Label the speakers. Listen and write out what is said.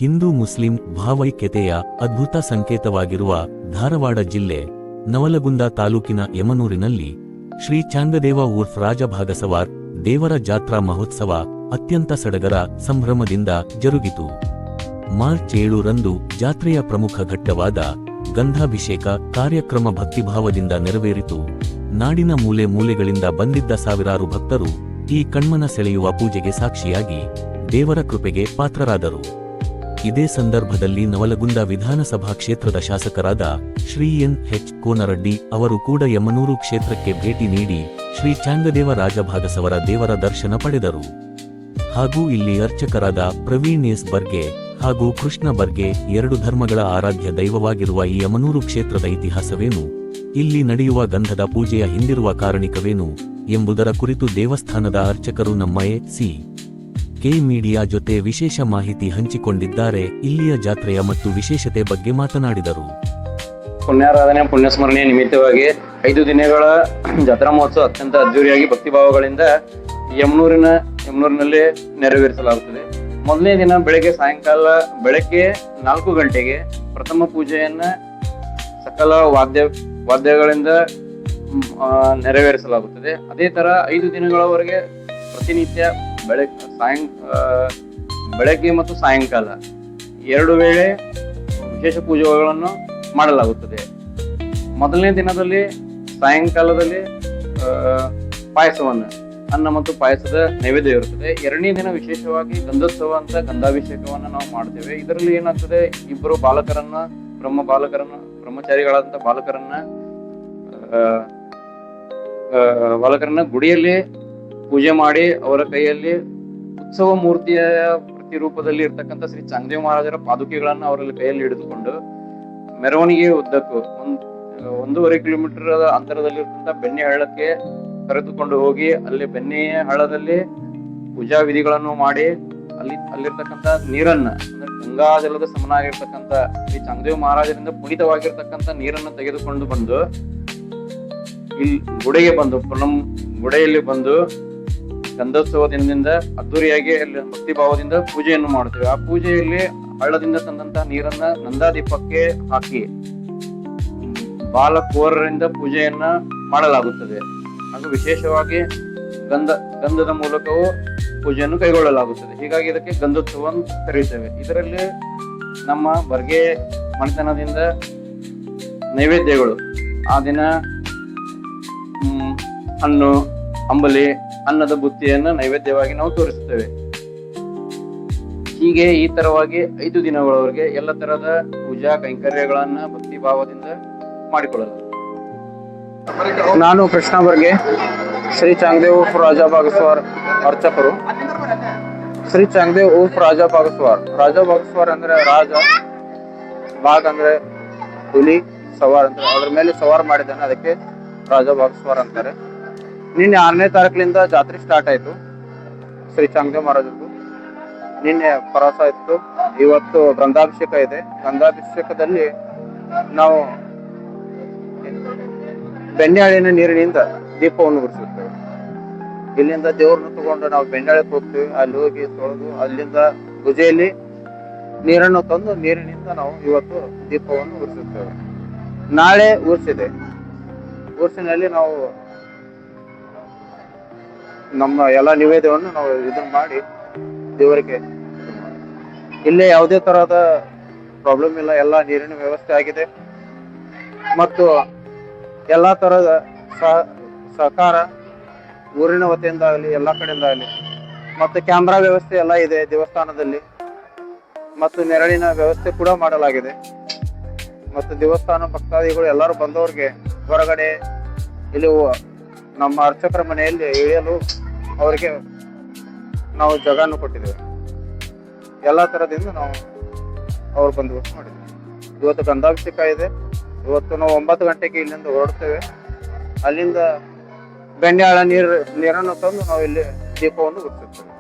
Speaker 1: Hindu Muslim ಭಾವೈಕ್ಯತೆಯ ಅದ್ಭುತ ಸಂಕೇತವಾಗಿರುವ ಧಾರವಾಡ ಜಿಲ್ಲೆ ನವಲಗುಂದ ತಾಲೂಕಿನ ಯಮನೂರಿನಲ್ಲಿ ಶ್ರೀ ಚಾಂಗದೇವ ಉರ್ಫ್ ರಾಜಭಾಗಸವಾರ್ ದೇವರ ಜಾತ್ರಾ ಮಹೋತ್ಸವ ಅತ್ಯಂತ ಸಡಗರ ಸಂಭ್ರಮದಿಂದ ಜರುಗಿತು. ಮಾರ್ಚ್ 7ರಂದು ಜಾತ್ರೆಯ ಪ್ರಮುಖ ಘಟ್ಟವಾದ ಗಂಧಾಭಿಷೇಕ ಕಾರ್ಯಕ್ರಮ ಭಕ್ತಿಭಾವದಿಂದ ನೆರವೇರಿತು. ನಾಡಿನ ಮೂಲೆ ಮೂಲೆಗಳಿಂದ ಬಂದಿದ್ದ ಸಾವಿರಾರು ಭಕ್ತರು ಈ ಕಣ್ಮನ ಸೆಳೆಯುವ ಪೂಜೆಗೆ ಸಾಕ್ಷಿಯಾಗಿ ದೇವರ ಕೃಪೆಗೆ ಪಾತ್ರರಾದರು. ಇದೇ ಸಂದರ್ಭದಲ್ಲಿ ನವಲಗುಂದ ವಿಧಾನಸಭಾ ಕ್ಷೇತ್ರದ ಶಾಸಕರಾದ ಶ್ರೀ ಎನ್.ಎಚ್. ಕೋನರಡ್ಡಿ ಅವರು ಕೂಡ ಯಮನೂರು ಕ್ಷೇತ್ರಕ್ಕೆ ಭೇಟಿ ನೀಡಿ ಶ್ರೀ ಚಾಂಗದೇವ ರಾಜಭಾಗಸವರ ದೇವರ ದರ್ಶನ ಪಡೆದರು. ಹಾಗೂ ಇಲ್ಲಿ ಅರ್ಚಕರಾದ ಪ್ರವೀಣ್ ಎಸ್ ಬರ್ಗೆ ಹಾಗೂ ಕೃಷ್ಣ ಬರ್ಗೆ ಎರಡು ಧರ್ಮಗಳ ಆರಾಧ್ಯ ದೈವವಾಗಿರುವ ಈ ಯಮನೂರು ಕ್ಷೇತ್ರದ ಇತಿಹಾಸವೇನು, ಇಲ್ಲಿ ನಡೆಯುವ ಗಂಧದ ಪೂಜೆಯ ಹಿಂದಿರುವ ಕಾರಣಿಕವೇನು ಎಂಬುದರ ಕುರಿತು ದೇವಸ್ಥಾನದ ಅರ್ಚಕರು ನಮ್ಮ ಕೆ ಮೀಡಿಯಾ ಜೊತೆ ವಿಶೇಷ ಮಾಹಿತಿ ಹಂಚಿಕೊಂಡಿದ್ದಾರೆ. ಇಲ್ಲಿಯ ಜಾತ್ರೆಯ ಮತ್ತು ವಿಶೇಷತೆ ಬಗ್ಗೆ ಮಾತನಾಡಿದರು.
Speaker 2: ಪುಣ್ಯಾರಾಧನೆ ಪುಣ್ಯಸ್ಮರಣೆಯ ನಿಮಿತ್ತವಾಗಿ 5 ದಿನಗಳ ಜಾತ್ರಾ ಮಹೋತ್ಸವ ಅತ್ಯಂತ ಅದ್ದೂರಿಯಾಗಿ ಭಕ್ತಿಭಾವಗಳಿಂದ ಯಮನೂರಿನಲ್ಲಿ ನೆರವೇರಿಸಲಾಗುತ್ತದೆ. ಮೊದಲನೇ ದಿನ ಬೆಳಗ್ಗೆ 4 ಗಂಟೆಗೆ ಪ್ರಥಮ ಪೂಜೆಯನ್ನ ಸಕಲ ವಾದ್ಯಗಳಿಂದ ನೆರವೇರಿಸಲಾಗುತ್ತದೆ. ಅದೇ ತರ 5 ದಿನಗಳವರೆಗೆ ಪ್ರತಿನಿತ್ಯ ಬೆಳಗ್ಗೆ ಮತ್ತು ಸಾಯಂಕಾಲ 2 ವೇಳೆ ವಿಶೇಷ ಪೂಜೆಗಳನ್ನು ಮಾಡಲಾಗುತ್ತದೆ. ಮೊದಲನೇ ದಿನದಲ್ಲಿ ಸಾಯಂಕಾಲದಲ್ಲಿ ಪಾಯಸವನ್ನು ಅನ್ನ ಮತ್ತು ಪಾಯಸದ ನೈವೇದ್ಯ ಇರುತ್ತದೆ. 2ನೇ ದಿನ ವಿಶೇಷವಾಗಿ ಗಂಧೋತ್ಸವ ಅಂತ ಗಂಧಾಭಿಷೇಕವನ್ನು ನಾವು ಮಾಡ್ತೇವೆ. ಇದರಲ್ಲಿ ಏನಾಗ್ತದೆ, ಇಬ್ಬರು ಬ್ರಹ್ಮಚಾರಿಗಳಾದಂಥ ಬಾಲಕರನ್ನ ಗುಡಿಯಲ್ಲಿ ಪೂಜೆ ಮಾಡಿ ಅವರ ಕೈಯಲ್ಲಿ ಉತ್ಸವ ಮೂರ್ತಿಯ ಪ್ರತಿರೂಪದಲ್ಲಿ ಇರ್ತಕ್ಕಂಥ ಶ್ರೀ ಚಾಂಗದೇವ ಮಹಾರಾಜರ ಪಾದುಕೆಗಳನ್ನ ಅವರಲ್ಲಿ ಕೈಯಲ್ಲಿ ಹಿಡಿದುಕೊಂಡು ಮೆರವಣಿಗೆ ಉದ್ದಕ್ಕೂ 1.5 ಕಿಲೋಮೀಟರ್ ಅಂತರದಲ್ಲಿರ್ತಕ್ಕಂಥ ಬೆಣ್ಣೆ ಹಳ್ಳಕ್ಕೆ ಕರೆದುಕೊಂಡು ಹೋಗಿ ಅಲ್ಲಿ ಬೆಣ್ಣೆಯ ಹಳ್ಳದಲ್ಲಿ ಪೂಜಾ ವಿಧಿಗಳನ್ನು ಮಾಡಿ ಅಲ್ಲಿರ್ತಕ್ಕಂಥ ನೀರನ್ನ ಅಂದ್ರೆ ಗಂಗಾ ಜಲದ ಸಮನಾಗಿರ್ತಕ್ಕಂಥ ಶ್ರೀ ಚಾಂಗದೇವ ಮಹಾರಾಜರಿಂದ ಪುನೀತವಾಗಿರ್ತಕ್ಕಂಥ ನೀರನ್ನು ತೆಗೆದುಕೊಂಡು ಬಂದು ಇಲ್ಲಿ ಗುಡೆಯಲ್ಲಿ ಬಂದು ಗಂಧೋತ್ಸವ ದಿನದಿಂದ ಅದ್ದೂರಿಯಾಗಿ ಅಲ್ಲಿ ಭಕ್ತಿಭಾವದಿಂದ ಪೂಜೆಯನ್ನು ಮಾಡ್ತೇವೆ. ಆ ಪೂಜೆಯಲ್ಲಿ ಹಳ್ಳದಿಂದ ತಂದಂತಹ ನೀರನ್ನ ನಂದಾದೀಪಕ್ಕೆ ಹಾಕಿ ಬಾಲಕೋರರಿಂದ ಪೂಜೆಯನ್ನ ಮಾಡಲಾಗುತ್ತದೆ. ಹಾಗೂ ವಿಶೇಷವಾಗಿ ಗಂಧದ ಮೂಲಕವೂ ಪೂಜೆಯನ್ನು ಕೈಗೊಳ್ಳಲಾಗುತ್ತದೆ. ಹೀಗಾಗಿ ಇದಕ್ಕೆ ಗಂಧೋತ್ಸವ ಅಂತ ಕರೆಯುತ್ತೇವೆ. ಇದರಲ್ಲಿ ನಮ್ಮ ಬರ್ಗೆ ಮನೆತನದಿಂದ ನೈವೇದ್ಯಗಳು ಆ ದಿನ ಹಣ್ಣು, ಅಂಬಲಿ, ಅನ್ನದ ಬುತ್ತಿಯನ್ನು ನೈವೇದ್ಯವಾಗಿ ನಾವು ತೋರಿಸುತ್ತೇವೆ. ಹೀಗೆ ಈ ತರವಾಗಿ 5 ದಿನಗಳವರೆಗೆ ಎಲ್ಲ ತರಹದ ಪೂಜಾ ಕೈಂಕರ್ಯಗಳನ್ನ ಭಕ್ತಿ ಭಾವದಿಂದ ಮಾಡಿಕೊಳ್ಳಲಾಗುತ್ತದೆ. ನಾನು ಕೃಷ್ಣ ಬರ್ಗೆ, ಶ್ರೀ ಚಾಂಗದೇವ್ ಉರ್ಫ್ ರಾಜಭಾಗಸವಾರ್ ಅರ್ಚಕರು. ಶ್ರೀ ಚಾಂಗದೇವ್ ಉರ್ಫ್ ರಾಜಭಾಗಸವಾರ್ ಅಂದ್ರೆ ರಾಜ, ಭಾಗ್ ಅಂದ್ರೆ ಹುಲಿ, ಸವಾರ್ ಅಂದ್ರೆ ಅದ್ರ ಮೇಲೆ ಸವಾರ್ ಮಾಡಿದ್ದಾನೆ, ಅದಕ್ಕೆ ರಾಜಭಾಗಸವಾರ್ ಅಂತಾರೆ. ನಿನ್ನೆ 6ನೇ ತಾರೀಕಿನಿಂದ ಜಾತ್ರೆ ಸ್ಟಾರ್ಟ್ ಆಯ್ತು ಶ್ರೀ ಚಾಂಗದೇವ್ ಮಹಾರಾಜದ್ದು. ನಿನ್ನೆ ಪ್ರವಾಸ ಇತ್ತು, ಇವತ್ತು ಗಂಧಾಭಿಷೇಕ ಇದೆ. ಗಂಧಾಭಿಷೇಕದಲ್ಲಿ ನಾವು ಬೆಣ್ಣೆಹಳ್ಳಿನ ನೀರಿನಿಂದ ದೀಪವನ್ನು ಉರಿಸುತ್ತೇವೆ. ಇಲ್ಲಿಂದ ದೇವ್ರನ್ನ ತಗೊಂಡು ನಾವು ಬೆಣ್ಣೆಹಳ್ಳಿಗೆ ಹೋಗ್ತೀವಿ. ಅಲ್ಲಿ ಹೋಗಿ ತೊಳೆದು ಅಲ್ಲಿಂದ ಭುಜೆಯಲ್ಲಿ ನೀರನ್ನು ತಂದು ನೀರಿನಿಂದ ನಾವು ಇವತ್ತು ದೀಪವನ್ನು ಉರಿಸುತ್ತೇವೆ. ನಾಳೆ ಉರ್ಸಿದೆ. ಉರ್ಸಿನಲ್ಲಿ ನಾವು ನಮ್ಮ ಎಲ್ಲ ನಿವೇದ್ಯವನ್ನು ನಾವು ಇದನ್ನ ಮಾಡಿ ದೇವರಿಗೆ ಇಲ್ಲೇ ಯಾವುದೇ ತರಹದ ಪ್ರಾಬ್ಲಮ್ ಇಲ್ಲ. ಎಲ್ಲ ನೀರಿನ ವ್ಯವಸ್ಥೆ ಆಗಿದೆ ಮತ್ತು ಎಲ್ಲಾ ತರಹದ ಸಹಕಾರ ಊರಿನ ವತಿಯಿಂದ ಆಗಲಿ ಎಲ್ಲ ಕಡೆಯಿಂದ ಆಗಲಿ ಮತ್ತು ಕ್ಯಾಮ್ರಾ ವ್ಯವಸ್ಥೆ ಎಲ್ಲ ಇದೆ ದೇವಸ್ಥಾನದಲ್ಲಿ ಮತ್ತು ನೆರಳಿನ ವ್ಯವಸ್ಥೆ ಕೂಡ ಮಾಡಲಾಗಿದೆ. ಮತ್ತು ದೇವಸ್ಥಾನ ಭಕ್ತಾದಿಗಳು ಎಲ್ಲರೂ ಬಂದವ್ರಿಗೆ ಹೊರಗಡೆ ಇಲ್ಲಿ ನಮ್ಮ ಅರ್ಚಕರ ಮನೆಯಲ್ಲಿ ಇಳಿಯಲು ಅವರಿಗೆ ನಾವು ಜಾಗವನ್ನು ಕೊಟ್ಟಿದ್ದೇವೆ. ಎಲ್ಲ ತರದಿಂದ ನಾವು ಅವ್ರು ಬಂದೋಬಸ್ತ್ ಮಾಡಿದ್ದೇವೆ. ಇವತ್ತು ಗಂಧಾಭಿಷೇಕ ಇದೆ. ಇವತ್ತು ನಾವು 9 ಗಂಟೆಗೆ ಇಲ್ಲಿಂದ ಹೊರಡ್ತೇವೆ. ಅಲ್ಲಿಂದ ಬೆಣ್ಣೆಹಾಳ ನೀರನ್ನು ತಂದು ನಾವು ಇಲ್ಲಿ ದೀಪವನ್ನು ಉರಿಸುತ್ತೇವೆ.